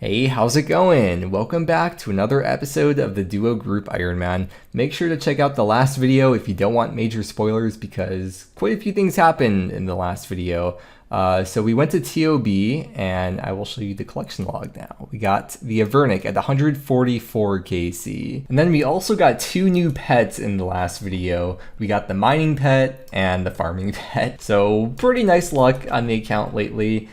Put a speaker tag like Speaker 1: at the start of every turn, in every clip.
Speaker 1: Hey, how's it going? Welcome back to another episode of the duo group Ironman. Make sure to check out the last video if you don't want major spoilers because quite a few things happened in the last video. So we went to TOB and I will show you the collection log now. We got the Avernic at 144 kc. And then we also got two new pets in the last video. We got the mining pet and the farming pet. So pretty nice luck on the account lately.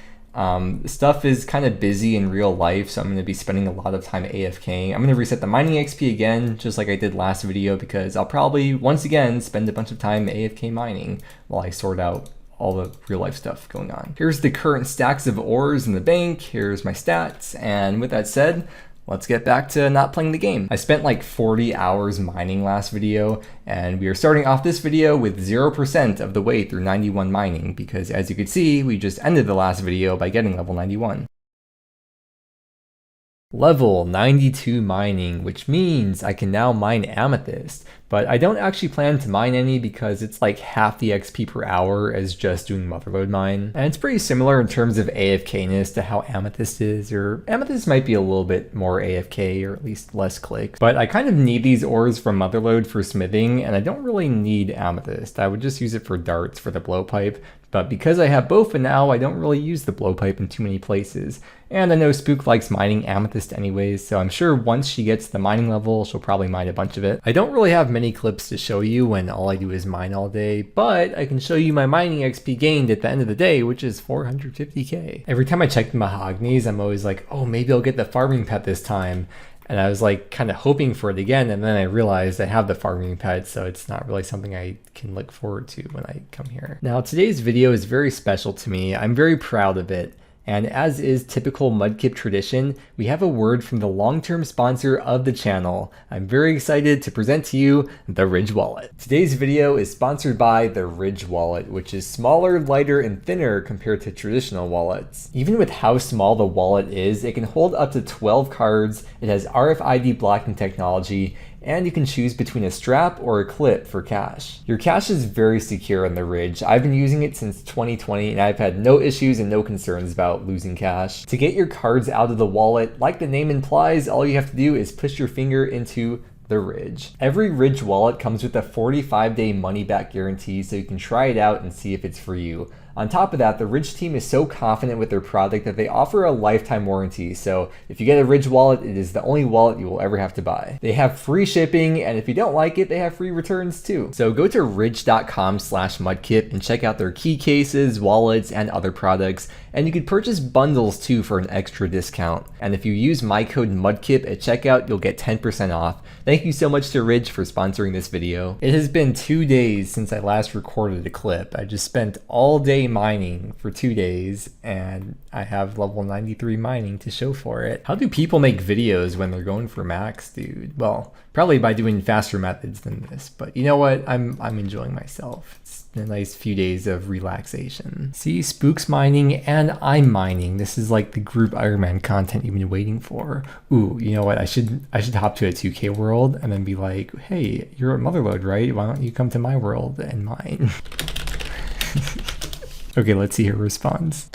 Speaker 1: Stuff is kind of busy in real life, so I'm going to be spending a lot of time AFKing. I'm going to reset the mining XP again, just like I did last video, because I'll probably, once again, spend a bunch of time AFK mining while I sort out all the real life stuff going on. Here's the current stacks of ores in the bank, here's my stats, and with that said, let's get back to not playing the game. I spent like 40 hours mining last video, and we are starting off this video with 0% of the way through 91 mining, because as you can see, we just ended the last video by getting level 91. Level 92 mining, which means I can now mine amethyst, but I don't actually plan to mine any because it's like half the XP per hour as just doing motherlode mine. And it's pretty similar in terms of AFK-ness to how amethyst is, or amethyst might be a little bit more AFK or at least less clicks. But I kind of need these ores from motherlode for smithing, and I don't really need amethyst. I would just use it for darts for the blowpipe. But because I have both for now, I don't really use the blowpipe in too many places. And I know Spook likes mining amethyst anyways, so I'm sure once she gets the mining level, she'll probably mine a bunch of it. I don't really have many clips to show you when all I do is mine all day, but I can show you my mining XP gained at the end of the day, which is 450k. Every time I check the mahoganies, I'm always like, oh, maybe I'll get the farming pet this time. And I was like kind of hoping for it again, and then I realized I have the farming pet, so it's not really something I can look forward to when I come here. Now today's video is very special to me. I'm very proud of it. And as is typical Mudkip tradition, we have a word from the long-term sponsor of the channel. I'm very excited to present to you the Ridge Wallet. Today's video is sponsored by the Ridge Wallet, which is smaller, lighter, and thinner compared to traditional wallets. Even with how small the wallet is, it can hold up to 12 cards, it has RFID blocking technology, and you can choose between a strap or a clip for cash. Your cash is very secure on the Ridge. I've been using it since 2020 and I've had no issues and no concerns about losing cash. To get your cards out of the wallet, like the name implies, all you have to do is push your finger into the Ridge. Every Ridge wallet comes with a 45-day money-back guarantee, so you can try it out and see if it's for you. On top of that, the Ridge team is so confident with their product that they offer a lifetime warranty, so if you get a Ridge wallet, it is the only wallet you will ever have to buy. They have free shipping, and if you don't like it, they have free returns too. So go to ridge.com/mudkip and check out their key cases, wallets, and other products, and you can purchase bundles too for an extra discount. And if you use my code MUDKIP at checkout, you'll get 10% off. Thank you so much to Ridge for sponsoring this video. It has been 2 days since I last recorded a clip. I just spent all day mining for 2 days and I have level 93 mining to show for it. How do people make videos when they're going for max, dude? Well, probably by doing faster methods than this, but you know what? I'm enjoying myself. It's been a nice few days of relaxation. See, Spook's mining and I'm mining. This is like the group Ironman content you've been waiting for. Ooh, you know what? I should hop to a 2K world and then be like, hey, you're at Motherlode, right? Why don't you come to my world and mine? Okay, let's see her response.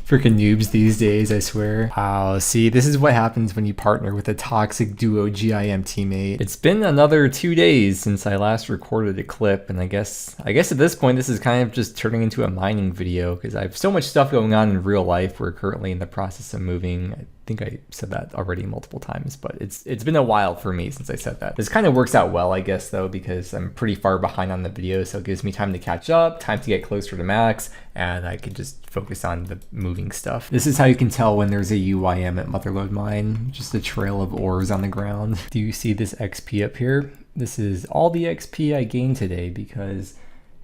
Speaker 1: Freaking noobs these days, I swear. Wow, see, this is what happens when you partner with a toxic duo GIM teammate. It's been another 2 days since I last recorded a clip, and I guess at this point this is kind of just turning into a mining video because I have so much stuff going on in real life. We're currently in the process of moving. I think I said that already multiple times, but it's been a while for me since I said that. This kind of works out well, I guess, though, because I'm pretty far behind on the video, so it gives me time to catch up, time to get closer to max, and I can just focus on the moving stuff. This is how you can tell when there's a UIM at Motherlode Mine, just a trail of ores on the ground. Do you see this XP up here? This is all the XP I gained today because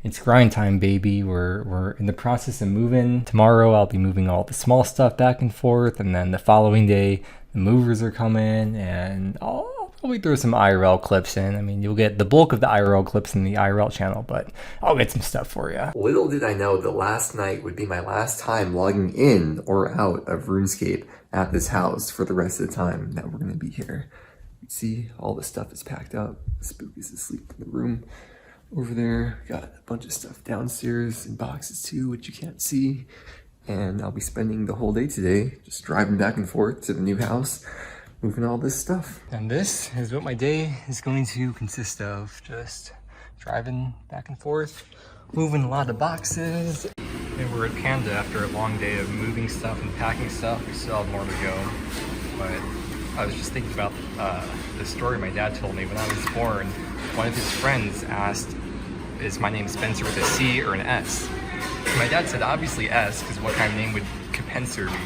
Speaker 1: it's grind time, baby. We're in the process of moving. Tomorrow I'll be moving all the small stuff back and forth, and then the following day the movers are coming, and I'll probably throw some IRL clips in. I mean, you'll get the bulk of the IRL clips in the IRL channel, but I'll get some stuff for you. Little did I know that last night would be my last time logging in or out of RuneScape at this house for the rest of the time that we're gonna be here. See, all the stuff is packed up. Spook is asleep in the room. Over there, got a bunch of stuff downstairs in boxes too, which you can't see. and I'll be spending the whole day today just driving back and forth to the new house, moving all this stuff. And this is what my day is going to consist of, just driving back and forth, moving a lot of boxes. And we're at Panda after a long day of moving stuff and packing stuff. We still have more to go, but I was just thinking about the story my dad told me when I was born. One of his friends asked, is my name Spencer with a C or an S? My dad said obviously S, because what kind of name would Spencer be?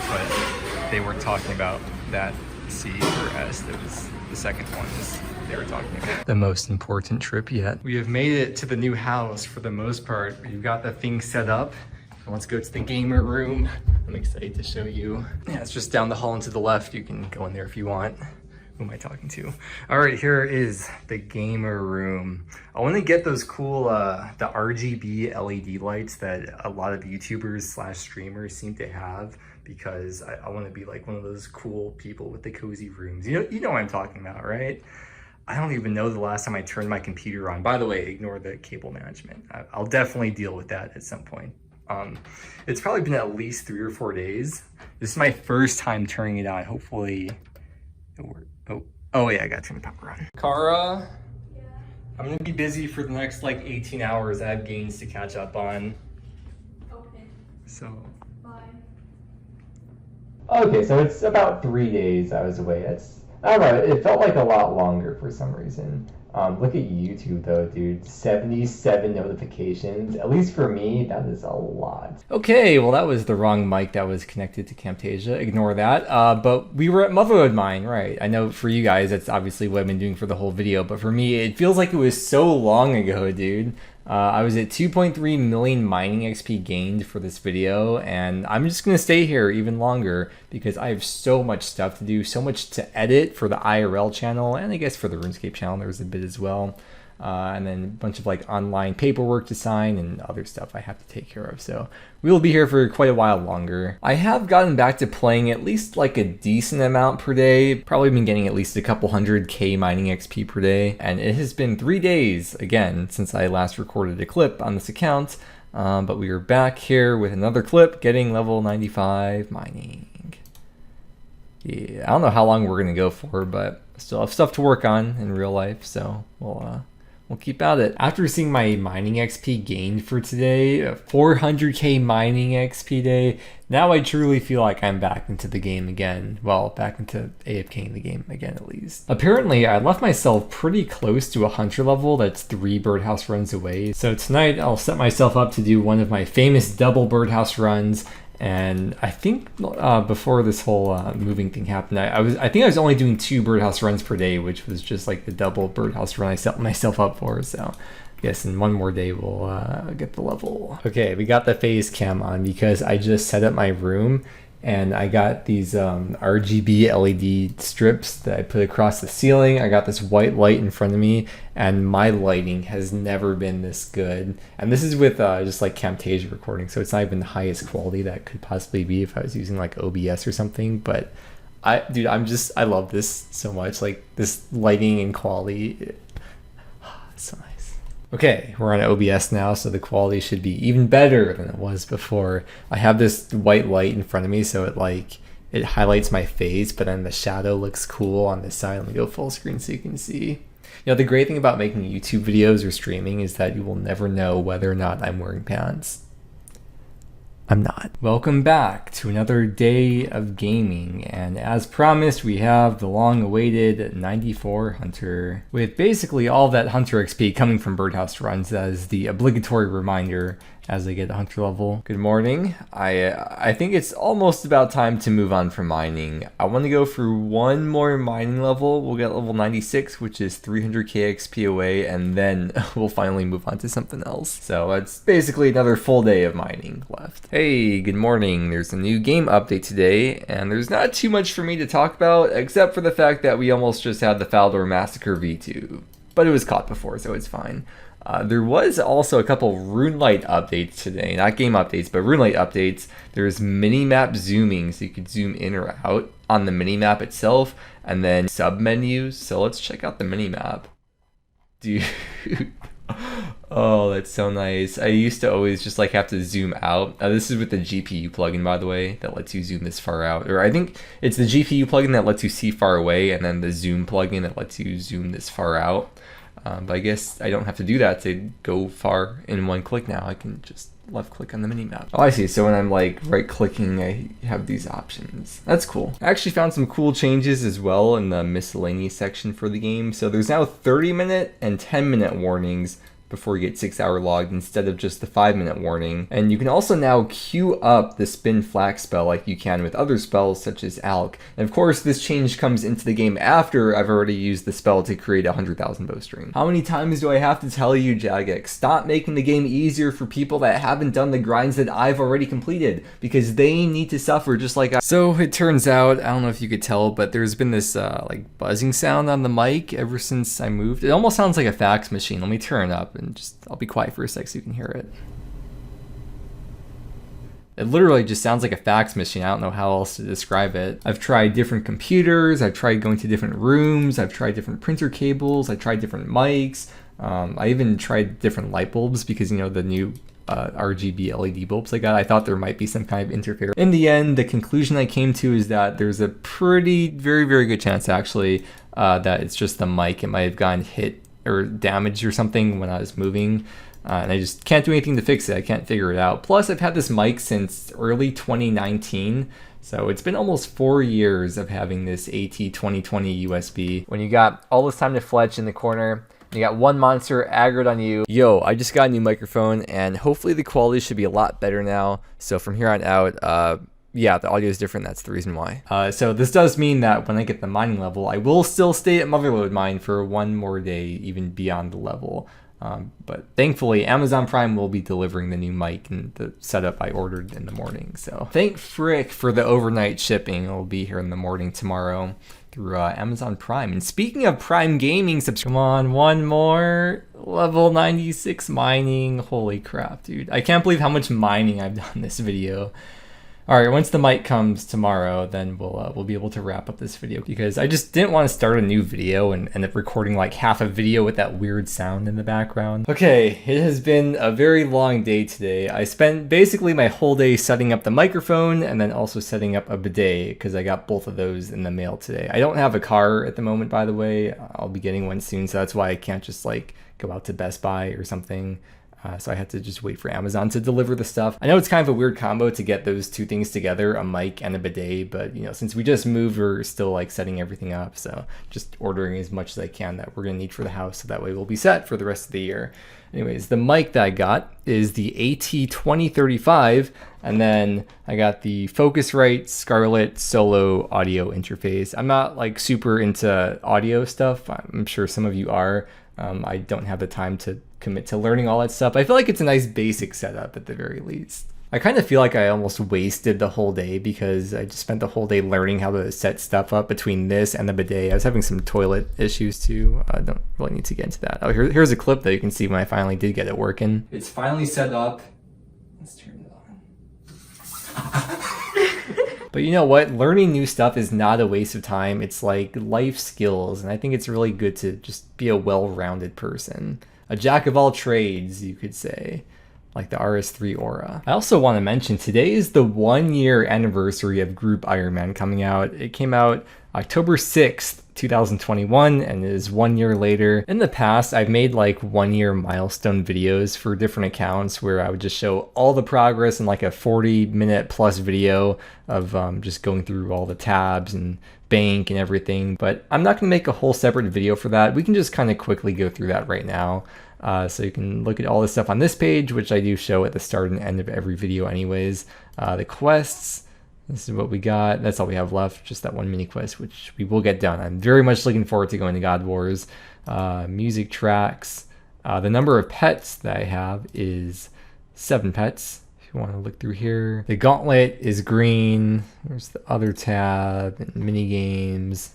Speaker 1: But they weren't talking about that C or S. That was the second one they were talking about. The most important trip yet. We have made it to the new house for the most part. We've got the thing set up. Let's go to the gamer room. I'm excited to show you. Yeah, it's just down the hall and to the left. You can go in there if you want. Who am I talking to? All right, here is the gamer room. I want to get those cool, the RGB LED lights that a lot of YouTubers / streamers seem to have, because I want to be like one of those cool people with the cozy rooms. You know what I'm talking about, right? I don't even know the last time I turned my computer on. By the way, ignore the cable management. I'll definitely deal with that at some point. It's probably been at least 3 or 4 days. This is my first time turning it on. Hopefully it works. Oh yeah, I got to turn the power on. Kara, yeah. I'm gonna be busy for the next like 18 hours. I have gains to catch up on. Okay. So. Bye. Okay, so it's about 3 days I was away. I don't know, it felt like a lot longer for some reason. Look at YouTube though, dude. 77 notifications. At least for me, that is a lot. Okay, well that was the wrong mic that was connected to Camtasia. Ignore that. But we were at Motherlode Mine, right? I know for you guys, that's obviously what I've been doing for the whole video. But for me, it feels like it was so long ago, dude. I was at 2.3 million mining XP gained for this video, and I'm just going to stay here even longer because I have so much stuff to do, so much to edit for the IRL channel, and I guess for the RuneScape channel there's a bit as well. And then a bunch of like online paperwork to sign and other stuff I have to take care of. So we'll be here for quite a while longer. I have gotten back to playing at least like a decent amount per day. Probably been getting at least a couple 100k mining XP per day. And it has been 3 days again since I last recorded a clip on this account. But we are back here with another clip getting level 95 mining. Yeah, I don't know how long we're gonna go for, but still have stuff to work on in real life. So we'll keep at it. After seeing my mining XP gained for today, a 400k mining XP day, now I truly feel like I'm back into the game again. Well, back into AFKing the game again at least. Apparently, I left myself pretty close to a hunter level that's 3 birdhouse runs away. So tonight, I'll set myself up to do one of my famous double birdhouse runs. And I think before this whole moving thing happened, I think I was only doing 2 birdhouse runs per day, which was just like the double birdhouse run I set myself up for. So yes, in one more day we'll get the level. Okay, we got the phase cam on because I just set up my room and I got these RGB LED strips that I put across the ceiling. I got this white light in front of me, and my lighting has never been this good. And this is with just like Camtasia recording, so it's not even the highest quality that could possibly be if I was using like OBS or something. But I love this so much. Like this lighting and quality, it's so nice. Okay, we're on OBS now, so the quality should be even better than it was before. I have this white light in front of me, so it highlights my face, but then the shadow looks cool on this side. Let me go full screen so you can see. You know, the great thing about making YouTube videos or streaming is that you will never know whether or not I'm wearing pants. I'm not. Welcome back to another day of gaming, and as promised, we have the long-awaited 94 Hunter, with basically all that Hunter XP coming from birdhouse runs as the obligatory reminder as I get a Hunter level. Good morning. I think it's almost about time to move on from mining. I want to go through one more mining level. We'll get level 96, which is 300k XP away, and then we'll finally move on to something else. So it's basically another full day of mining left. Hey, good morning. There's a new game update today, and there's not too much for me to talk about, except for the fact that we almost just had the Faldor Massacre V2. But it was caught before, so it's fine. There was also a couple RuneLite updates today. Not game updates, but RuneLite updates. There's mini-map zooming, so you could zoom in or out on the mini-map itself, and then sub-menus. So let's check out the mini-map. Dude. Oh, that's so nice. I used to always just like have to zoom out. This is with the GPU plugin, by the way, that lets you zoom this far out. Or I think it's the GPU plugin that lets you see far away, and then the zoom plugin that lets you zoom this far out. But I guess I don't have to do that to go far in one click now. I can just left click on the mini map. Oh, I see. So when I'm like right clicking, I have these options. That's cool. I actually found some cool changes as well in the miscellaneous section for the game. So there's now 30-minute and 10-minute warnings before you get 6-hour logged instead of just the 5-minute warning. And you can also now queue up the spin flak spell like you can with other spells such as Alk. And of course, this change comes into the game after I've already used the spell to create 100,000 bowstring. How many times do I have to tell you, Jagex? Stop making the game easier for people that haven't done the grinds that I've already completed, because they need to suffer just like I. So it turns out, I don't know if you could tell, but there's been this like buzzing sound on the mic ever since I moved. It almost sounds like a fax machine. Let me turn it up. And I'll be quiet for a sec so you can hear it. It literally just sounds like a fax machine. I don't know how else to describe it. I've tried different computers. I've tried going to different rooms. I've tried different printer cables. I tried different mics. I even tried different light bulbs because, you know, the new RGB LED bulbs I got, I thought there might be some kind of interference. In the end, the conclusion I came to is that there's a very, very good chance actually that it's just the mic. It might have gotten hit or damaged or something when I was moving, and I just can't do anything to fix it. I can't figure it out. Plus, I've had this mic since early 2019, so it's been almost 4 years of having this AT2020 USB. When you got all this time to fletch in the corner, you got one monster aggroed on you. Yo, I just got a new microphone, and hopefully the quality should be a lot better now. So from here on out, yeah, the audio is different. That's the reason why. So this does mean that when I get the mining level, I will still stay at Motherlode Mine for one more day, even beyond the level. But thankfully, Amazon Prime will be delivering the new mic and the setup I ordered in the morning. So thank frick for the overnight shipping. It'll be here in the morning tomorrow through Amazon Prime. And speaking of Prime Gaming, come on, one more level 96 mining. Holy crap, dude. I can't believe how much mining I've done this video. All right, once the mic comes tomorrow, then we'll be able to wrap up this video, because I just didn't want to start a new video and end up recording like half a video with that weird sound in the background. Okay, it has been a very long day today. I spent basically my whole day setting up the microphone and then also setting up a bidet, because I got both of those in the mail today. I don't have a car at the moment, by the way. I'll be getting one soon, so that's why I can't just like go out to Best Buy or something. So I had to just wait for Amazon to deliver the stuff. I know it's kind of a weird combo to get those two things together, a mic and a bidet, but you know, since we just moved, we're still like setting everything up. So just ordering as much as I can that we're gonna need for the house, so that way we'll be set for the rest of the year. Anyways, the mic that I got is the AT2035, and then I got the Focusrite Scarlett Solo audio interface. I'm not like super into audio stuff. I'm sure some of you are. I don't have the time to commit to learning all that stuff. I feel like it's a nice basic setup at the very least. I kind of feel like I almost wasted the whole day, because I just spent the whole day learning how to set stuff up between this and the bidet. I was having some toilet issues too. I don't really need to get into that. Oh, here's a clip that you can see when I finally did get it working. It's finally set up. Let's turn it on. But you know what? Learning new stuff is not a waste of time. It's like life skills, and I think it's really good to just be a well-rounded person. A jack of all trades, you could say, like the RS3 Aura. I also want to mention today is the 1-year anniversary of Group Ironman coming out. It came out October 6th, 2021, and it is 1 year later. In the past, I've made like 1-year milestone videos for different accounts where I would just show all the progress in like a 40-minute plus video of just going through all the tabs and bank and everything. But I'm not going to make a whole separate video for that. We can just kind of quickly go through that right now. So you can look at all this stuff on this page, which I do show at the start and end of every video anyways. The quests. This is what we got. That's all we have left, just that one mini quest, which we will get done. I'm very much looking forward to going to God Wars. Music tracks. The number of pets that I have is 7 pets. If you want to look through here. The gauntlet is green. There's the other tab and mini games.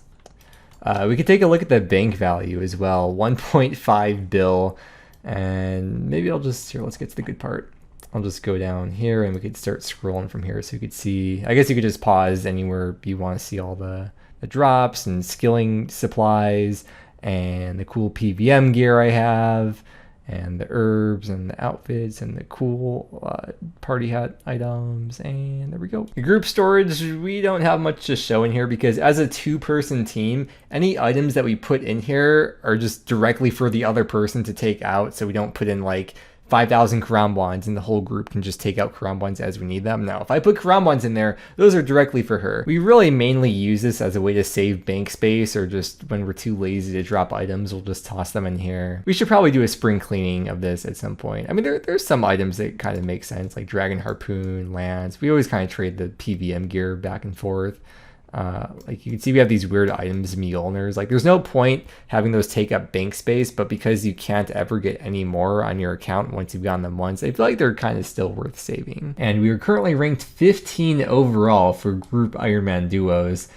Speaker 1: We could take a look at the bank value as well. 1.5 bill. And maybe I'll just, here, let's get to the good part. I'll just go down here and we could start scrolling from here, so you could see, I guess you could just pause anywhere you want to see all the drops and skilling supplies and the cool PVM gear I have and the herbs and the outfits and the cool party hat items, and there we go. The group storage, we don't have much to show in here because as a 2-person team, any items that we put in here are just directly for the other person to take out, so we don't put in like 5,000 karambwans and the whole group can just take out karambwans as we need them. Now, if I put karambwans in there, those are directly for her. We really mainly use this as a way to save bank space, or just when we're too lazy to drop items, we'll just toss them in here. We should probably do a spring cleaning of this at some point. I mean, there's some items that kind of make sense, like Dragon Harpoon, Lance. We always kind of trade the PVM gear back and forth. Like you can see we have these weird items, Mjolnirs. Like there's no point having those take up bank space, but because you can't ever get any more on your account once you've gotten them once, I feel like they're kind of still worth saving. And we are currently ranked 15 overall for group Ironman duos.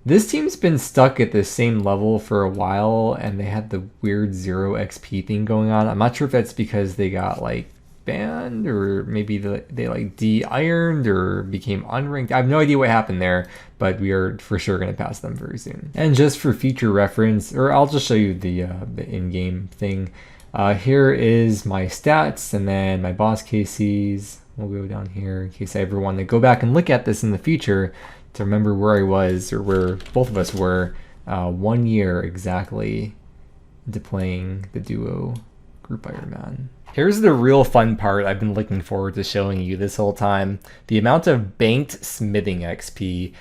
Speaker 1: This team's been stuck at the same level for a while, and they had the weird 0 XP thing going on. I'm not sure if that's because they got like banned, or maybe they like de-ironed or became unranked. I have no idea what happened there, but we are for sure going to pass them very soon. And just for future reference, or I'll just show you the in-game thing. Here is my stats, and then my boss KCs. We'll go down here in case I ever want to go back and look at this in the future to remember where I was, or where both of us were 1 year exactly into playing the duo group Ironman. Here's the real fun part I've been looking forward to showing you this whole time. The amount of banked smithing XP.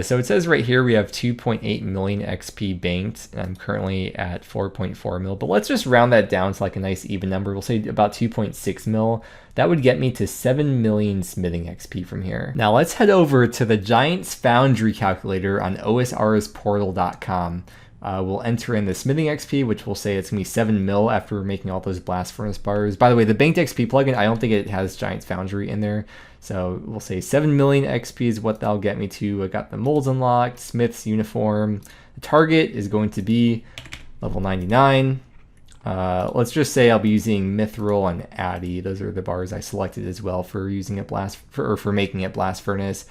Speaker 1: So it says right here we have 2.8 million XP banked, and I'm currently at 4.4 mil, but let's just round that down to like a nice even number. We'll say about 2.6 mil. That would get me to 7 million smithing XP from here. Now let's head over to the Giants Foundry calculator on osrsportal.com. We'll enter in the smithing XP, which will say it's going to be 7 mil after we're making all those blast furnace bars. By the way, the banked XP plugin, I don't think it has Giants Foundry in there. So we'll say 7 million XP is what that'll get me to. I got the molds unlocked, Smith's uniform. The target is going to be level 99. Let's just say I'll be using Mithril and Addy. Those are the bars I selected as well for using it for making it blast furnace.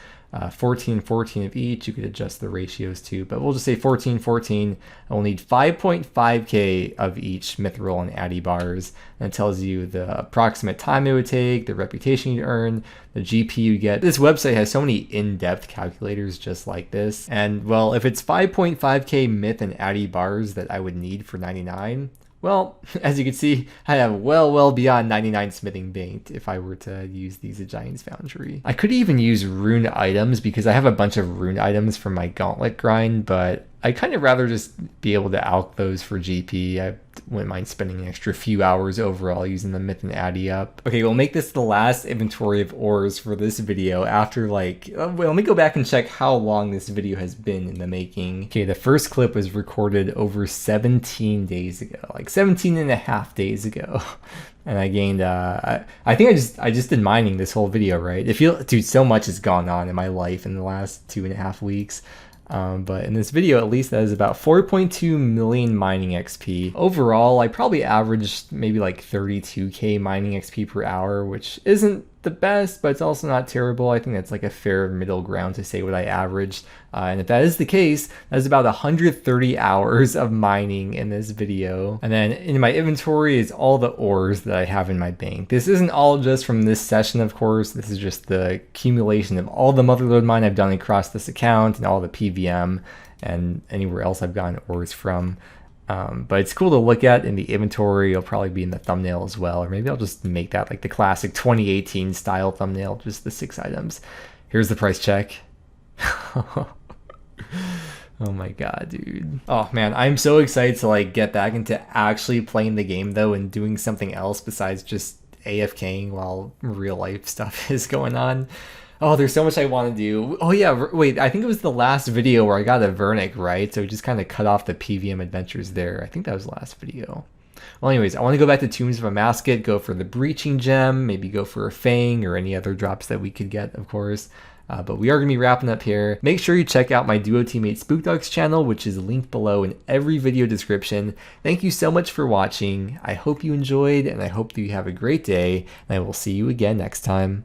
Speaker 1: 14, 14 of each. You could adjust the ratios too, but we'll just say 14, 14. I will need 5.5k of each Mithril and Addy bars. And it tells you the approximate time it would take, the reputation you earn, the GP you get. This website has so many in-depth calculators just like this. And well, if it's 5.5k Myth and Addy bars that I would need for 99, well, as you can see, I have well beyond 99 smithing banked if I were to use these at Giants Foundry. I could even use rune items because I have a bunch of rune items from my gauntlet grind, but I kind of rather just be able to alch those for GP. I wouldn't mind spending an extra few hours overall using the Myth and Addy up. Okay, we'll make this the last inventory of ores for this video after like, well, let me go back and check how long this video has been in the making. Okay, the first clip was recorded over 17 days ago, like 17 and a half days ago. And I gained, I think I just did mining this whole video, right? Dude, so much has gone on in my life in the last 2.5 weeks. But in this video, at least, that is about 4.2 million mining XP. Overall, I probably averaged maybe like 32k mining XP per hour, which isn't the best, but it's also not terrible. I think that's like a fair middle ground to say what I averaged. And if that is the case, that's about 130 hours of mining in this video. And then in my inventory is all the ores that I have in my bank. This isn't all just from this session, of course. This is just the accumulation of all the motherlode mine I've done across this account and all the PVM and anywhere else I've gotten ores from. But it's cool to look at in the inventory. It'll probably be in the thumbnail as well, or maybe I'll just make that like the classic 2018 style thumbnail, just the 6 items. Here's the price check. Oh my god, dude. Oh man, I'm so excited to like get back into actually playing the game though and doing something else besides just AFKing while real life stuff is going on. Oh, there's so much I want to do. Oh yeah, wait, I think it was the last video where I got a Vernic, right? So we just kind of cut off the PVM adventures there. I think that was the last video. Well, anyways, I want to go back to Tombs of a Masket, go for the Breaching Gem, maybe go for a Fang or any other drops that we could get, of course. But we are going to be wrapping up here. Make sure you check out my duo teammate SpookDog's channel, which is linked below in every video description. Thank you so much for watching. I hope you enjoyed, and I hope that you have a great day, and I will see you again next time.